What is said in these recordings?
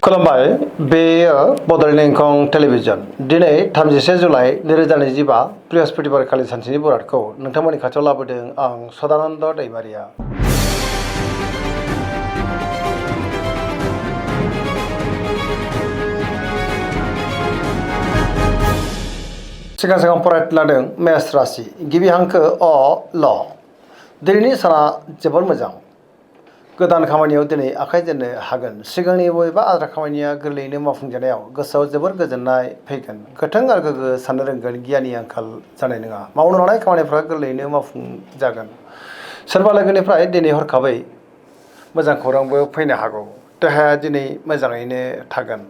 खुलुमबाय बेयो बड'लेण्ड इंखं टेलिभिजन दिनै 31 जुलाइ 2025 बृहस्पतिबार खालि सानसेनि बरादखौ नोंथांमोननि खाथियाव लाबोदों आं सदानन्द दैमारिया। सिगां फरायलादों मेष राशि गिबि हांखो अ ल दिनैनि साना जोबोर मोजां। गोदान खामानियाव दिनै आखाइ दोननो हागोन। सिगांनि बबेबा आद्रा खामानिया गोरलैयैनो मावफुंजानायाव गोसोआव जोबोर गोजोननाय फैगोन। गोथों आरो गोग्गो साननो रोंगोन, गियाननि आंखाल जानाय नङा। मावनो लानाय खामानिफ्रा गोरलैयैनो मावफुंजागोन। सोरबा लोगोनिफ्राय दिनै हरखाबै मोजां खौरांबो फैनो हागौ। देहाया दिनै मोजाङैनो थागोन।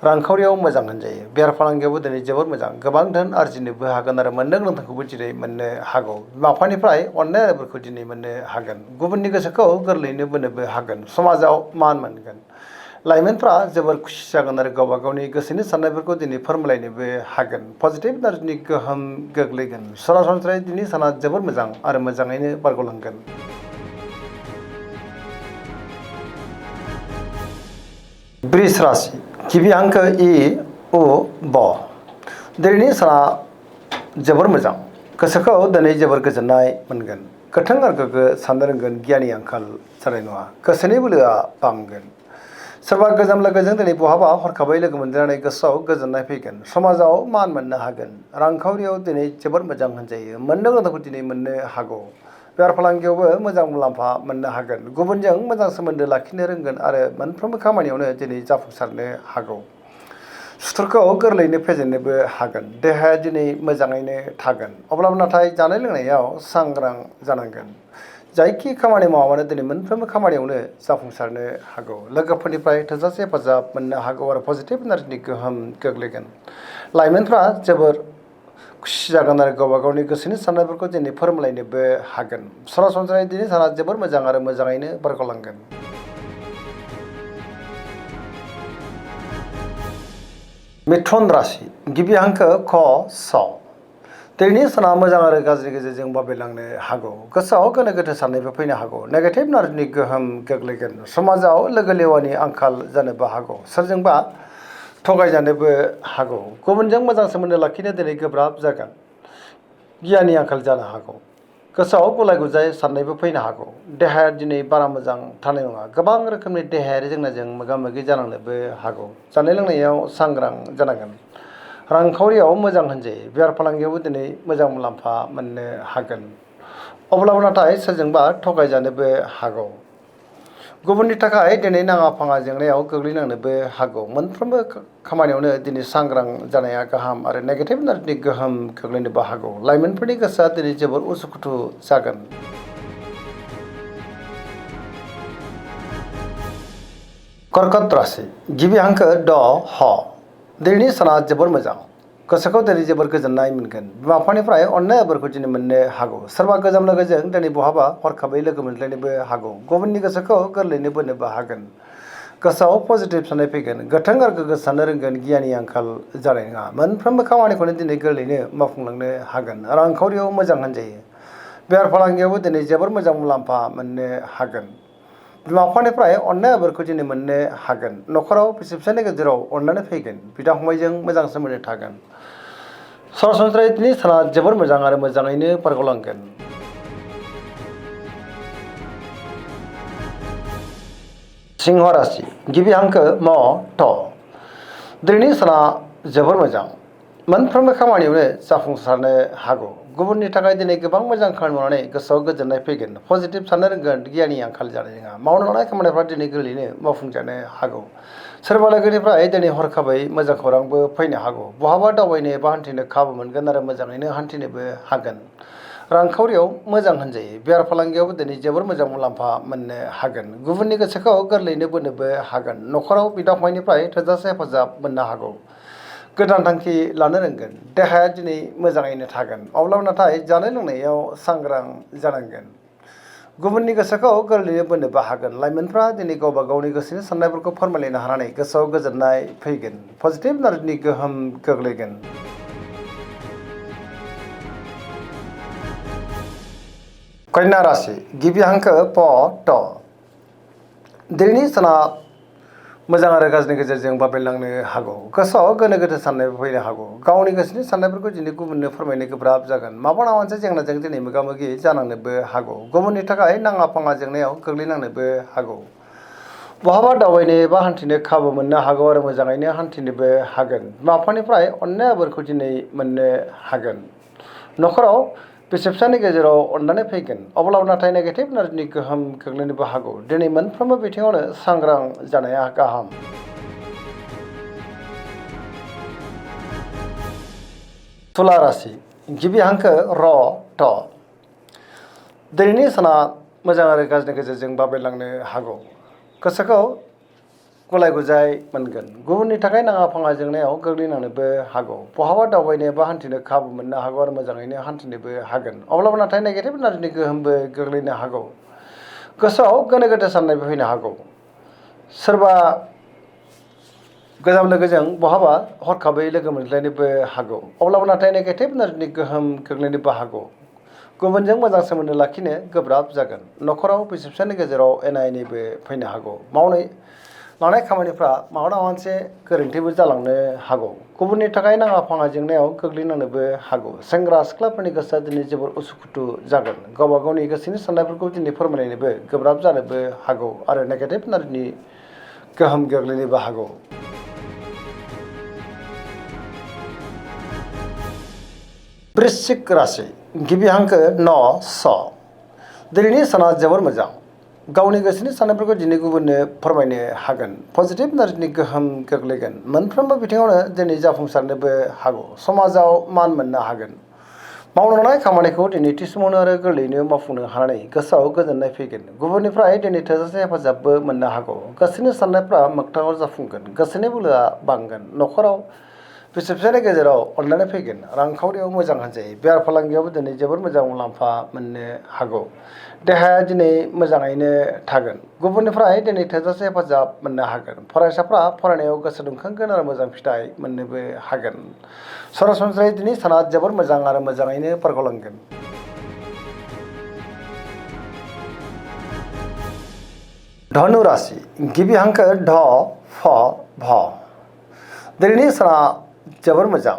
रांखावरियाव मोजां होनजायो। बेफार फालांगियावबो दिनै जोबोर मोजां। गोबां धोन आरजिनोबो हागोन आरो मोननो गोनांखौबो दिनै मोननो हागौ। बिमा बिफानिफ्राय अननाय आरो बोरखौ दिनै मोननो हागोन। गुबुननि गोसोखौ गोरलैयैनो बोनोबो हागोन। समाजाव मान मोनगोन। लाइमोनफ्रा जोबोर खुसि जागोन आरो गावबा गावनि गोसोनि साननायफोरखौ दिनै फोरमायलायनोबो हागोन। पजिटिभ एनार्जिनि गोहोम गोग्लैगोन। सरासनस्रायै दिनै साना जोबोर मोजां आरो मोजाङैनो बारग'लांगोन। वृष राशि गिबि हांखो इ उ ब दिनैनि साना जोबोर मोजां। गोसोखौ दिनै जोबोर गोजोननाय मोनगोन। गोथों आरो गोग्गो साननो रोंगोन, गियाननि आंखाल जानाय नङा। गोसोनि बोलोआ बांगोन। सोरबा गोजाम लोगोजों दिनै बहाबा हरखाबै लोगो मोनजानानै गोसोआव गोजोननाय फैगोन। समाजाव मान मोननो हागोन। रांखावरियाव दिनै जोबोर मोजां होनजायो। मोननो गोनांखौ दिनै मोननो हागौ। बेफार फालांगियावबो मोजां मुलाम्फा मोननो हागोन। गुबुनजों मोजां सोमोन्दो लाखिनो रोंगोन आरो मोनफ्रोमबो खामानियावनो दिनै जाफुंसारनो हागौ। सुथुरखौ गोरलैयैनो फेजेननोबो हागोन। देहाया दिनै मोजाङैनो थागोन। अब्लाबो नाथाय जानाय लोंनायाव सांग्रां जानांगोन। जायखि खामानि मावामानो दिनै मोनफ्रोमबो खामानियावनो जाफुंसारनो हागौ। लोगोफोरनिफ्राय थोजासे हेफाजाब मोननो हागौ आरो पजिटिभ एनार्जिनि गोहोम गोग्लैगोन। लाइमोनफ्रा जोबोर खुसि जागोन आरो गावबा गावनि गोसोनि साननायफोरखौ दिनै फोरमायलायनोबो हागोन। सरासनस्रायै दिनै साना जोबोर मोजां आरो मोजाङैनो बारग'लांगोन। मिथुन राशि गिबि हांखो ख स दिनैनि साना मोजां आरो गाज्रि गेजेरजों बाबेलांनो हागौ। गोसोआव गोनो गोथो साननायबो फैनो हागौ। नेगेटिभ एनार्जिनि गोहोम गोग्लैगोन। समाजाव लोगो लेवानि आंखाल जानोबो हागौ। सोरजोंबा थगायजानोबो हागौ। गुबुनजों मोजां सोमोन्दो लाखिनो दिनै गोब्राब जागोन। गियाननि आंखाल जानो हागौ। गोसोआव गुलाय गुजाय साननायबो फैनो हागौ। देहाया दिनै बारा मोजां थानाय नङा। गोबां रोखोमनि देहायारि जेंनाजों मोगा मोगि जानांनोबो हागौ। जानाय लोंनायाव सांग्रां जानांगोन। रांखावरियाव मोजां होनजायो। बेफार फालांगियावबो दिनै मोजां मुलाम्फा मोननो हागोन। अब्लाबो नाथाय सोरजोंबा थगायजानोबो हागौ। गुबुननि थाखाय दिनै नाङा फाङा जेंनायाव गोग्लैनांनोबो हागौ। मोनफ्रोमबो खामानियावनो दिनै सांग्रां जानाया गाहाम आरो नेगेटिभ एनार्जिनि गोहोम गोग्लैनोबो हागौ। लाइमोनफोरनि गोसोआ दिनै जोबोर उसुखुथु जागोन। कर्कट राशि गिबि हांखो ड ह दिनैनि साना जोबोर मोजां। गोसोखौ दिनै जोबोर गोजोननाय मोनगोन। बिमा बिफानिफ्राय अननाय बोरखौ दिनै मोननो हागौ। सोरबा गोजाम लोगोजों दिनै बहाबा हरखाबै लोगो मोनज्लायनोबो हागौ। गुबुननि गोसोखौ गोरलैयैनो बोनोबो हागोन। गोसोआव पजिटिभ साननाय फैगोन। गोथों आरो गोग्गो साननो रोंगोन, गियाननि आंखाल जानाय नङा। मोनफ्रोमबो खामानिखौनो दिनै गोरलैयैनो मावफुंलांनो हागोन। रांखावरियाव मोजां होनजायो। बेफार फालांगियावबो दिनै जोबोर मोजां मुलाम्फा मोननो हागोन। बिमा बिफानिफ्राय अननाय बोरखौ दिनै मोननो हागोन। न'खराव बिसि फिसायनि गेजेराव अननानै फैगोन। बिदा फंबायजों मोजां सोमोन्दो थागोन। सरासनस्रायै दिनै साना जोबोर मोजां आरो मोजाङैनो बारग'लांगोन। सिंह राशि गिबि हांखो म थ दिनैनि साना जोबोर मोजां। मोनफ्रोमबो खामानियावनो जाफुंसारनो हागौ। गुबुननि थाखाय दिनै गोबां मोजां खामानि मावनानै गोसोआव गोजोननाय फैगोन। पजिटिभ साननो रोंगोन, गियाननि आंखाल जानाय नङा। मावनो लानाय खामानिफ्रा दिनै गोरलैयैनो मावफुंजानो हागौ। सोरबा लोगोनिफ्राय दिनै हरखाबै मोजां खौरांबो फैनो हागौ। बहाबा दावबायनो एबा हान्थिनो खाबु मोनगोन आरो मोजाङैनो हान्थिनोबो हागोन। रांखावरियाव मोजां होनजायो। बेफार फालांगियावबो दिनै जोबोर मोजां मुलाम्फा मोननो हागोन। गुबुननि गोसोखौ गोरलैयैनो बोनोबो हागोन। न'खराव बिदा फंबायनिफ्राय थोजासे हेफाजाब मोननो हागौ। गोदान थांखि लानो रोंगोन। देहाया दिनै मोजाङैनो थागोन। अब्लाबो नाथाय जानाय लोंनायाव सांग्रां जानांगोन। गुबुननि गोसोखौ गोरलैयैनो बोनोबो हागोन। लाइमोनफ्रा दिनै गावबा गावनि गोसोनि साननायफोरखौ फोरमायलायनो हानानै गोसोआव गोजोननाय फैगोन। पजिटिभ एनार्जिनि गोहोम गोग्लैगोन। कन्या राशि गिबि हांखो प ट दिनैनि साना मोजां आरो गाज्रिनि गेजेरजों बाबेनलांनो हागौ। गोसोआव गोनो गोथो साननाय फैनो हागौ। गावनि गोसोनि साननायफोरखौ दिनै गुबुननो फोरमायनो गोब्राब जागोन। माबा नङा मोनसे जेंनाजों दिनै मोगा मोगि जानांनोबो हागौ। गुबुननि थाखाय नाङा फाङा जेंनायाव गोग्लैनांनोबो हागौ। बहाबा दावबायनो एबा हान्थिनो खाबु मोननो हागौ आरो मोजाङैनो हान्थिनोबो हागोन। बिमा बिफानिफ्राय अननाय आबोरखौ दिनै मोननो हागोन। न'खराव बिसि फिसानि गेजेराव अननानै फैगोन। अब्लाबो नाथाय नेगेटिभ एनार्जिनि गोहोम गोग्लैनोबो हागौ। दिनै मोनफ्रोमबो बिथिङावनो सांग्रां जानाया गाहाम। तुला राशि गिबि हांखो र ट। दिनैनि साना मोजां आरो गाज्रिनि गेजेरजों बाबेनलांनो हागौ। गोसोखौ गुलाय गुजाय मोनगोन। गुबुननि थाखाय नाङा फाङा जेंनायाव गोग्लैनांनोबो हागौ। बहाबा दावबायनो एबा हान्थिनो खाबु मोननो हागौ आरो मोजाङैनो हान्थिनोबो हागोन। अब्लाबो नाथाय नेगेटिभ एनार्जिनि गोहोमबो गोग्लैनो हागौ। गोसोआव गोनो गोथो साननायबो फैनो हागौ। सोरबा गोजाम लोगोजों बहाबा हरखाबै लोगो मोनज्लायनोबो हागौ। अब्लाबो नाथाय नेगेटिभ एनार्जिनि गोहोम गोग्लैनोबो हागौ। गुबुनजों मोजां सोमोन्दो लाखिनो गोब्राब जागोन। न'खराव बिसि फिसानि गेजेराव एना एनिबो फैनो हागौ। मावनाय लानाय खामानिफ्रा माबा नङा मोनसे गोरोन्थिबो जालांनो हागौ। गुबुननि थाखाय नाङा फाङा जेंनायाव गोग्लैनांनोबो हागौ। सेंग्रा सिख्लाफोरनि गोसोआ दिनै जोबोर उसुखुथु जागोन। गावबा गावनि गोसोनि साननायफोरखौ दिनै फोरमायलायनोबो गोब्राब जानोबो हागौ आरो नेगेटिभ एनार्जिनि गोहोम गोग्लैनोबो हागौ। वृश्चिक राशि गिबि हांखो न स। दिनैनि साना जोबोर मोजां। गावनि गोसोनि साननायफोरखौ दिनै गुबुननो फोरमायनो हागोन। पजिटिभ एनार्जिनि गोहोम गोग्लैगोन। मोनफ्रोमबो बिथिङावनो दिनै जाफुंसारनोबो हागौ। समाजाव मान मोननो हागोन। मावनो लानाय खामानिखौ दिनै थि समावनो आरो गोरलैयैनो मावफुंनो हानानै गोसोआव गोजोननाय फैगोन। गुबुननिफ्राय दिनै थोजासे हेफाजाबबो मोननो हागौ। गोसोनि साननायफ्रा मोगथाङाव जाफुंगोन। गोसोनि बोलोआ बांगोन। न'खराव बिसि फिसानि गेजेराव अनलायनाय फैगोन। रांखावरियाव मोजां होनजायो। बेफार फालांगियावबो दिनै जोबोर मोजां मुलाम्फा मोननो हागौ। देहाया दिनै मोजाङैनो थागोन। गुबुननिफ्राय दिनै थोजासे हेफाजाब मोननो हागोन। फरायसाफ्रा फरायनायाव गोसो दुंखांगोन आरो मोजां फिथाइ मोननोबो हागोन। सरासनस्रायै दिनै साना जोबोर मोजां आरो मोजाङैनो बारग'लांगोन। धनु राशि गिबि हांखो ढ फ भ। दिनैनि साना जोबोर मोजां।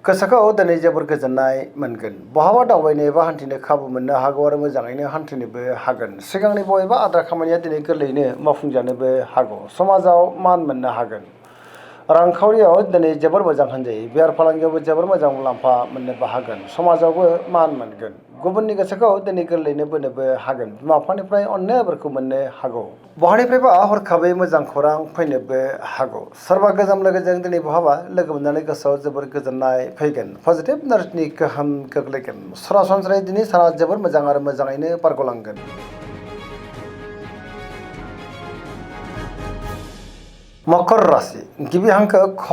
गोसोखौ दिनै जोबोर गोजोननाय मोनगोन। बहाबा दावबायनो एबा हान्थिनो खाबु मोननो हागौ आरो मोजाङैनो हान्थिनोबो हागोन। सिगांनि बबेबा आद्रा खामानिया दिनै गोरलैयैनो मावफुंजानोबो हागौ। समाजाव मान मोननो हागोन। रांखावरियाव दिनै जोबोर मोजां होनजायो। बेफार फालांगियावबो जोबोर मोजां मुलाम्फा मोननोबो हागोन। समाजावबो मान मोनगोन। गुबुननि गोसोखौ दिनै गोरलैयैनो बोनोबो हागोन। बिमा बिफानिफ्राय अननाय आबोरखौ मोननो हागौ। बहानिफ्रायबा हरखाबै मोजां खौरां फैनोबो हागौ। सोरबा गोजाम लोगोजों दिनै बहाबा लोगो मोननानै गोसोआव जोबोर गोजोननाय फैगोन। पजिटिभ एनार्जिनि गोहोम गोग्लैगोन। सरासनस्रायै दिनै साना जोबोर मोजां आरो मोजाङैनो बारग'लांगोन। मकर राशि गिबि हांखो ख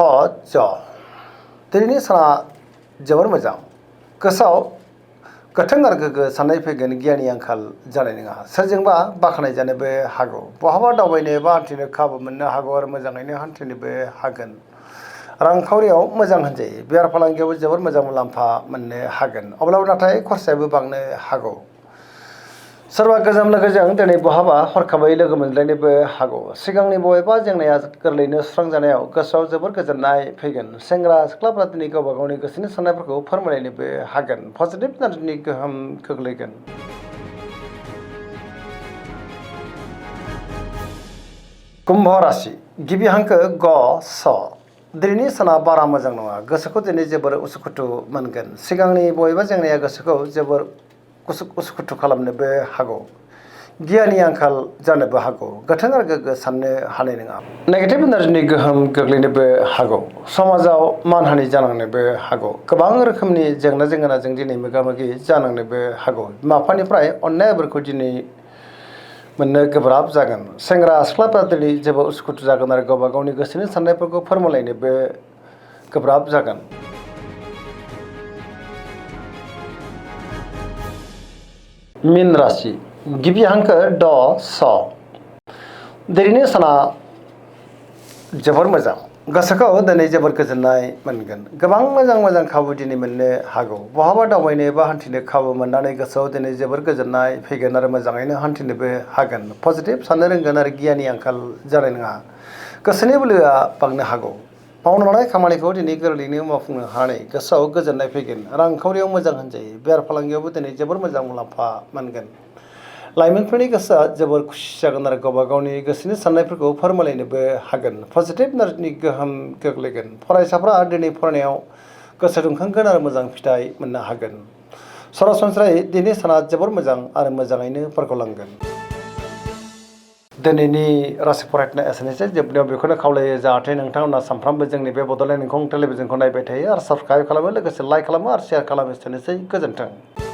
ज। दिनैनि साना जोबोर मोजां। गोसोआव गोथों आरो गोग्गो साननाय फैगोन। गियाननि आंखाल जानाय नङा। सोरजोंबा बाख्नाय जानोबो हागौ। बहाबा दावबायनो एबा हान्थिनो खाबु मोननो हागौ आरो मोजाङैनो हान्थिनोबो हागोन। रांखावरियाव मोजां होनजायो। बेफार फालांगियावबो जोबोर मोजां मुलाम्फा मोननो हागोन। अब्लाबो नाथाय खरसायाबो बांनो हागौ। सोरबा गोजाम लोगोजों दिनै बहाबा हरखाबै लोगो मोनज्लायनोबो हागौ। सिगांनि बबेबा जेंनाया गोरलैयैनो सुस्रांजानायाव गोसोआव जोबोर गोजोननाय फैगोन। सेंग्रा सिख्लाफ्रा दिनै गावबा गावनि गोसोनि साननायफोरखौ फोरमायलायनोबो हागोन। पजिटिभ एनार्जिनि गोहोम गोग्लैगोन। कुम्भ राशि गिबि हांखो ग स। दिनैनि साना बारा मोजां नङा। गोसोखौ दिनै जोबोर उसुखुथु मोनगोन। सिगांनि बबेबा जेंनाया गोसोखौ जोबोर उसुखुथु खालामनोबो हागौ। गियाननि आंखाल जानोबो हागौ। गोथों आरो गोग्गो साननो हानाय नङा। नेगेटिभ एनार्जिनि गोहोम गोग्लैनोबो हागौ। समाजाव मानहानि जानांनोबो हागौ। गोबां रोखोमनि जेंना जेंगोनाजों दिनै मोगा मोगि जानांनोबो हागौ। बिमा बिफानिफ्राय अननाय आबोरखौ दिनै मोननो गोब्राब जागोन। सेंग्रा सिख्लाफ्रा दिनै जोबोर उसुखुथु जागोन आरो गावबा गावनि गोसोनि साननायफोरखौ फोरमायलायनोबो गोब्राब जागोन। मीन राशि गिबि हांखो ड स। दिनैनि साना जोबोर मोजां। गोसोखौ दिनै जोबोर गोजोननाय मोनगोन। गोबां मोजां मोजां खाबु दिनै मोननो हागौ। बहाबा दावबायनो एबा हान्थिनो खाबु मोननानै गोसोआव दिनै जोबोर गोजोननाय फैगोन आरो मोजाङैनो हान्थिनोबो हागोन। पजिटिभ साननो रोंगोन आरो गियाननि आंखाल जानाय नङा। गोसोनि बोलोआ बांनो हागौ। मावनो लानाय खामानिखौ दिनै गोरलैयैनो मावफुंनो हानानै गोसोआव गोजोननाय फैगोन। रांखावरियाव मोजां होनजायो। बेफार फालांगियावबो दिनै जोबोर मोजां मुलाम्फा मोनगोन। लाइमोनफोरनि गोसोआ जोबोर खुसि जागोन आरो गावबा गावनि गोसोनि साननायफोरखौ फोरमायलायनोबो हागोन। पजिटिभ एनार्जिनि गोहोम गोग्लैगोन। फरायसाफ्रा दिनै फरायनायाव गोसो दुंखांगोन आरो मोजां फिथाइ मोननो हागोन। सरासनस्रायै दिनै साना जोबोर मोजां आरो मोजाङैनो बारग'लांगोन। दिनैनि राशि फरायनाय एसेनोसै। जोबनायाव बेखौनो खावलायो जाहाथे नोंथांमोना सानफ्रामबो जोंनि बे बड'लेण्ड इंखं टेलिभिजनखौ नायबाय थायो आरो साबस्क्राइब खालामो, लोगोसे लाइक खालामो आरो शेयार खालामो। एसेनोसै, गोजोन्थों।